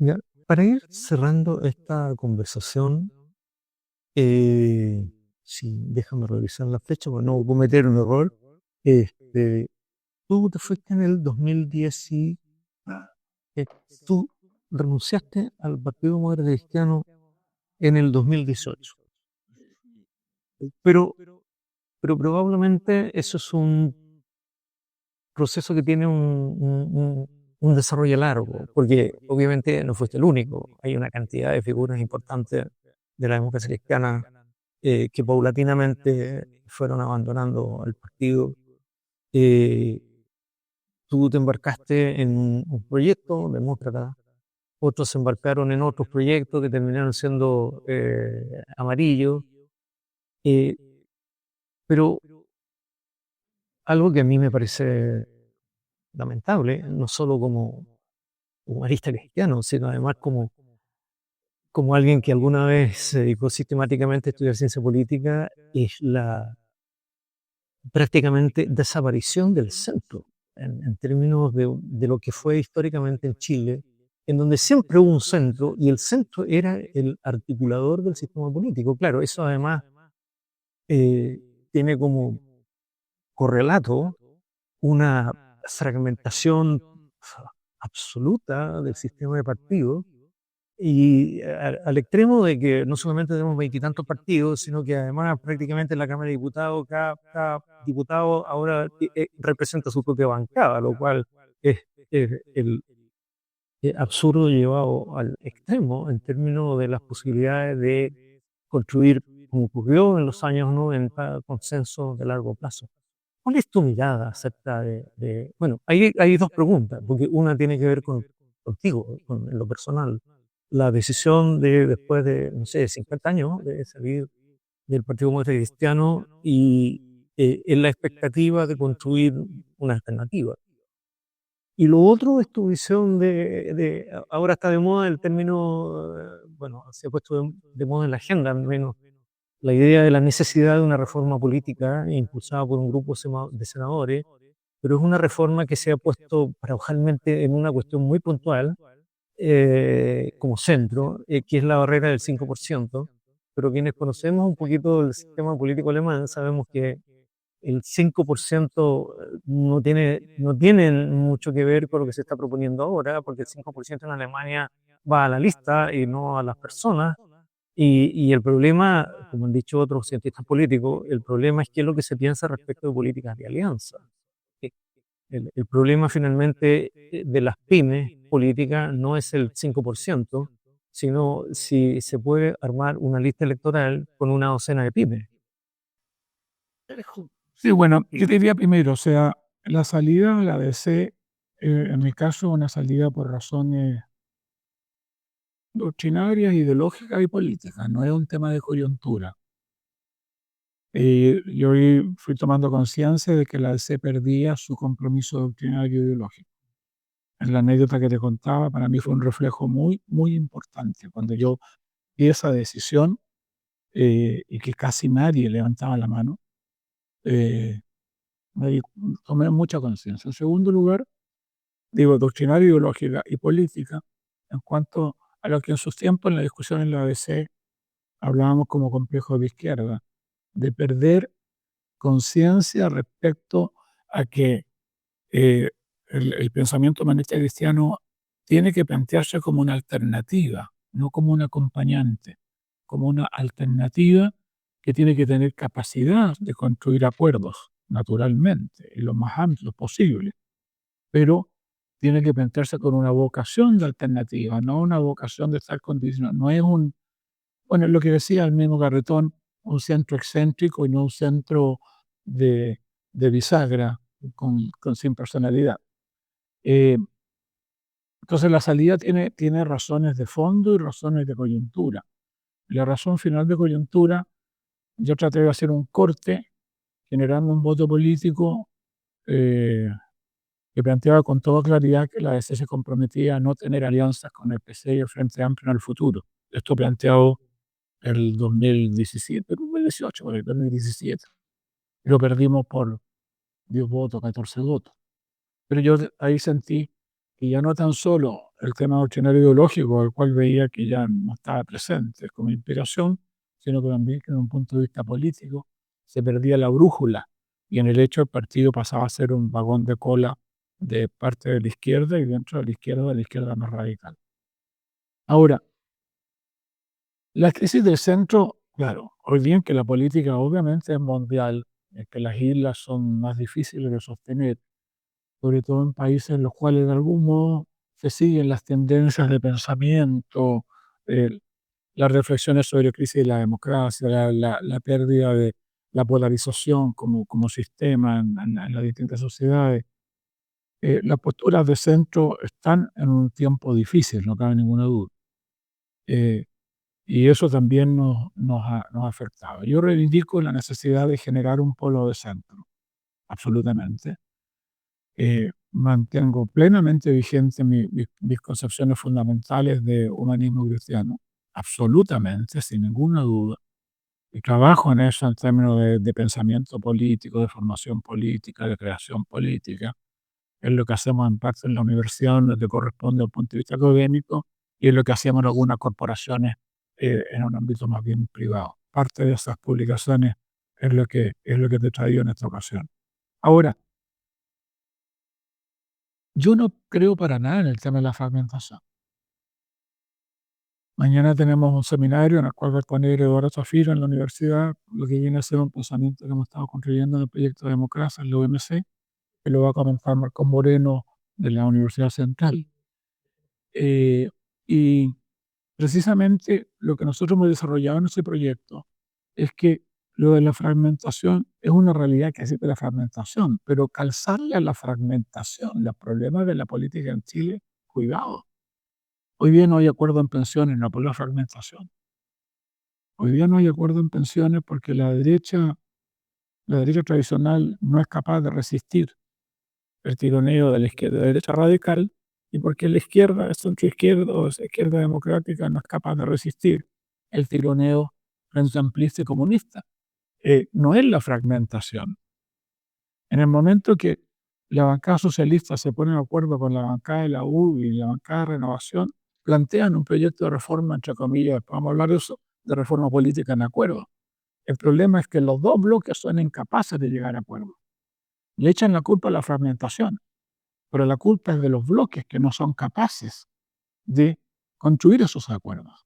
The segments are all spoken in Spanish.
Ya, para ir cerrando esta conversación, eh, sí, déjame revisar la fecha para no cometer un error. Este, tú te fuiste en el 2010 y eh, tú renunciaste al Partido Moderno Cristiano en el 2018. Pero, pero probablemente eso es un proceso que tiene un desarrollo largo, porque obviamente no fuiste el único. Hay una cantidad de figuras importantes de la democracia cristiana que paulatinamente fueron abandonando el partido. Eh, Tú te embarcaste en un proyecto demócrata, otros se embarcaron en otros proyectos que terminaron siendo amarillos, eh, pero algo que a mí me parece lamentable, no solo como humanista cristiano, sino además como alguien que alguna vez se dedicó sistemáticamente a estudiar ciencia política, es la prácticamente desaparición del centro, en términos de lo que fue históricamente en Chile, en donde siempre hubo un centro y el centro era el articulador del sistema político. Claro, eso además eh, tiene como correlato una fragmentación absoluta del sistema de partidos y al extremo de que no solamente tenemos veintitantos partidos, sino que además prácticamente en la Cámara de Diputados cada diputado ahora representa su propia bancada, lo cual es, es el absurdo llevado al extremo en términos de las posibilidades de construir, como ocurrió en los años 90, consensos de largo plazo. ¿Cuál es tu mirada acerca bueno, hay dos preguntas, porque una tiene que ver contigo, en lo personal. La decisión de después de, no sé, 50 años de salir del Partido Comunista Cristiano y en la expectativa de construir una alternativa. Y lo otro es tu visión ahora está de moda el término, bueno, se ha puesto de moda en la agenda, al menos la idea de la necesidad de una reforma política impulsada por un grupo de senadores, pero es una reforma que se ha puesto paradojalmente en una cuestión muy puntual como centro, que es la barrera del 5%, pero quienes conocemos un poquito del sistema político alemán sabemos que el 5% no tiene mucho que ver con lo que se está proponiendo ahora, porque el 5% en Alemania va a la lista y no a las personas. Y el problema, como han dicho otros cientistas políticos, el problema es qué es lo que se piensa respecto de políticas de alianza. Eh, el problema finalmente de las pymes políticas no es el 5%, sino si se puede armar una lista electoral con una docena de pymes. Sí, bueno, yo diría primero, o sea, la salida de la DC, en mi caso, una salida por razones doctrinarias, ideológicas y políticas, no es un tema de coyuntura. Yo fui tomando conciencia de que la DC perdía su compromiso doctrinario e ideológico. En la anécdota que te contaba, para mí fue un reflejo muy, muy importante. Cuando yo vi esa decisión y que casi nadie levantaba la mano, eh, tomé mucha conciencia. En segundo lugar, digo, doctrinaria, ideológica y política, en cuanto a lo que en sus tiempos en la discusión en la ABC hablábamos como complejo de izquierda, de perder conciencia respecto a que eh, el pensamiento humanista cristiano tiene que plantearse como una alternativa, no como un acompañante, como una alternativa que tiene que tener capacidad de construir acuerdos, naturalmente, y lo más amplios posible, pero tiene que plantearse con una vocación de alternativa, no una vocación de estar condicionado. No es bueno, lo que decía el mismo Garretón, un centro excéntrico y no un centro de, de bisagra sin personalidad. Eh, entonces la salida tiene razones de fondo y razones de coyuntura. La razón final de coyuntura, yo traté de hacer un corte generando un voto político eh, que planteaba con toda claridad que la DC se comprometía a no tener alianzas con el PC y el Frente Amplio en el futuro. Esto planteado el 2017, 2018, por el 2017. Lo perdimos por 10 votos, 14 votos. Pero yo ahí sentí que ya no tan solo el tema doctrinario ideológico, el cual veía que ya no estaba presente como inspiración, sino que también que desde un punto de vista político se perdía la brújula y en el hecho el partido pasaba a ser un vagón de cola de parte de la izquierda y dentro de la izquierda más radical. Ahora, la crisis del centro, claro, hoy bien que la política obviamente es mundial, que las islas son más difíciles de sostener, sobre todo en países en los cuales de algún modo se siguen las tendencias de pensamiento, eh, las reflexiones sobre crisis de la democracia, la pérdida de la polarización como sistema en las distintas sociedades. Las posturas de centro están en un tiempo difícil, no cabe ninguna duda. Eh, y eso también nos ha afectado. Yo reivindico la necesidad de generar un polo de centro, absolutamente. Mantengo plenamente vigente mis concepciones fundamentales de humanismo cristiano, absolutamente, sin ninguna duda. Y trabajo en eso en términos de pensamiento político, de formación política, de creación política. Es lo que hacemos en parte en la universidad, donde te corresponde al punto de vista académico, y es lo que hacemos en algunas corporaciones en un ámbito más bien privado. Parte de esas publicaciones es lo que te he traído en esta ocasión. Ahora, yo no creo para nada en el tema de la fragmentación. Mañana tenemos un seminario en el cual va a exponer Eduardo Zafiro en la universidad, lo que viene a ser un pensamiento que hemos estado construyendo en el proyecto de democracia en la UMC, que lo va a comentar Marcos Moreno de la Universidad Central. Eh, y precisamente lo que nosotros hemos desarrollado en ese proyecto es que lo de la fragmentación es una realidad que existe la fragmentación, pero calzarle a la fragmentación los problemas de la política en Chile, cuidado. Hoy día no hay acuerdo en pensiones, no por la fragmentación. Hoy día no hay acuerdo en pensiones porque la derecha tradicional no es capaz de resistir el tironeo de la derecha radical y porque la izquierda, el centro izquierda o la izquierda democrática no es capaz de resistir el tironeo frente amplista y comunista. No es la fragmentación. En el momento que la bancada socialista se pone de acuerdo con la bancada de la U y la bancada de Renovación, plantean un proyecto de reforma, entre comillas, después vamos a hablar de eso, de reforma política en acuerdo. El problema es que los dos bloques son incapaces de llegar a acuerdo. Le echan la culpa a la fragmentación, pero la culpa es de los bloques que no son capaces de construir esos acuerdos.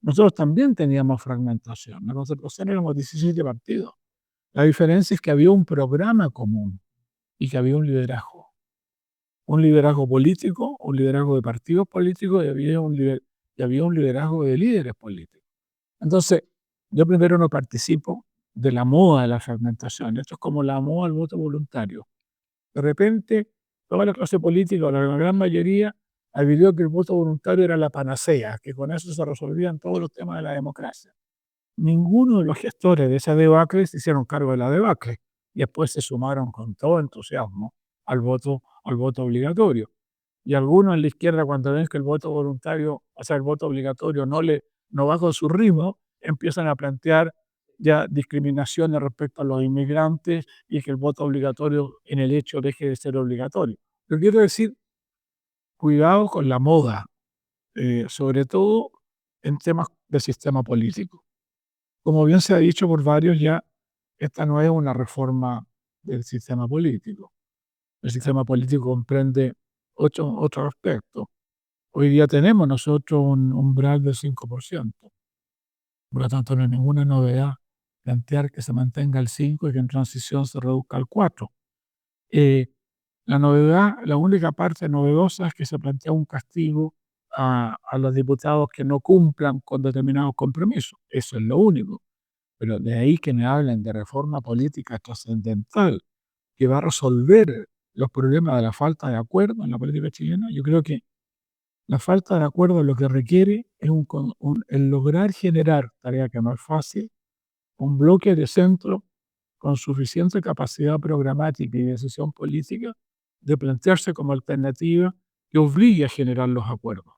Nosotros también teníamos fragmentación. La Concertación éramos 17 partidos. La diferencia es que había un programa común y que había un liderazgo. Un liderazgo político, un liderazgo de partidos políticos y había un liderazgo de líderes políticos. Entonces, yo primero no participo de la moda de la fragmentación. Esto es como la moda del voto voluntario. De repente, toda la clase política, o la gran mayoría, advirtió que el voto voluntario era la panacea, que con eso se resolvían todos los temas de la democracia. Ninguno de los gestores de esa debacle se hicieron cargo de la debacle y después se sumaron con todo entusiasmo al voto obligatorio. Y algunos en la izquierda, cuando ven que el voto voluntario, o sea, el voto obligatorio no va con su ritmo, empiezan a plantear ya discriminaciones respecto a los inmigrantes y que el voto obligatorio en el hecho deje de ser obligatorio. Yo quiero decir, cuidado con la moda, sobre todo en temas de sistema político. Como bien se ha dicho por varios ya, esta no es una reforma del sistema político. El sistema político comprende otros aspectos. Hoy día tenemos nosotros un umbral del 5%. Por lo tanto, no es ninguna novedad plantear que se mantenga el 5 y que en transición se reduzca al 4. La única parte novedosa es que se plantea un castigo a los diputados que no cumplan con determinados compromisos. Eso es lo único. Pero de ahí que me hablen de reforma política trascendental que va a resolver los problemas de la falta de acuerdo en la política chilena, yo creo que la falta de acuerdo lo que requiere es el lograr generar, tarea que no es fácil, un bloque de centro con suficiente capacidad programática y decisión política de plantearse como alternativa que obligue a generar los acuerdos.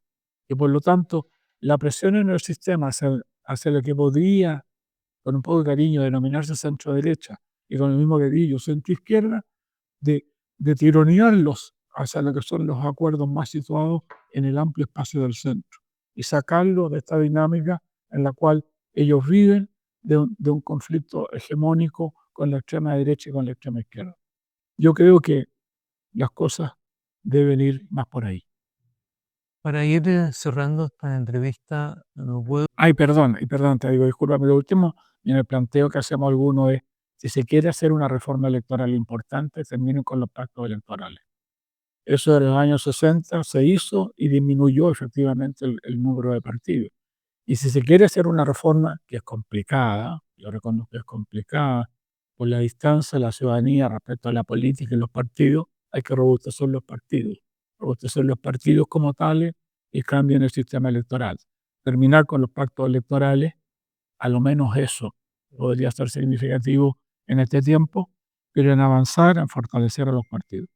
Y por lo tanto, la presión en el sistema hacia lo que podría, con un poco de cariño, denominarse centro-derecha y con el mismo cariño centro-izquierda, de tironearlos hacia lo que son los acuerdos más situados en el amplio espacio del centro y sacarlos de esta dinámica en la cual ellos viven de un conflicto hegemónico con la extrema derecha y con la extrema izquierda. Yo creo que las cosas deben ir más por ahí. Para ir cerrando esta entrevista, no puedo... Perdón, te digo, discúlpame, lo último, y en el planteo que hacemos algunos es, si se quiere hacer una reforma electoral importante, terminen con los pactos electorales. Eso en los años 60 se hizo y disminuyó efectivamente el número de partidos. Y si se quiere hacer una reforma que es complicada, yo reconozco que es complicada, por la distancia de la ciudadanía respecto a la política y los partidos, hay que robustecer los partidos. Robustecer los partidos como tales y cambien el sistema electoral. Terminar con los pactos electorales, a lo menos eso podría ser significativo en este tiempo, pero en avanzar, en fortalecer a los partidos.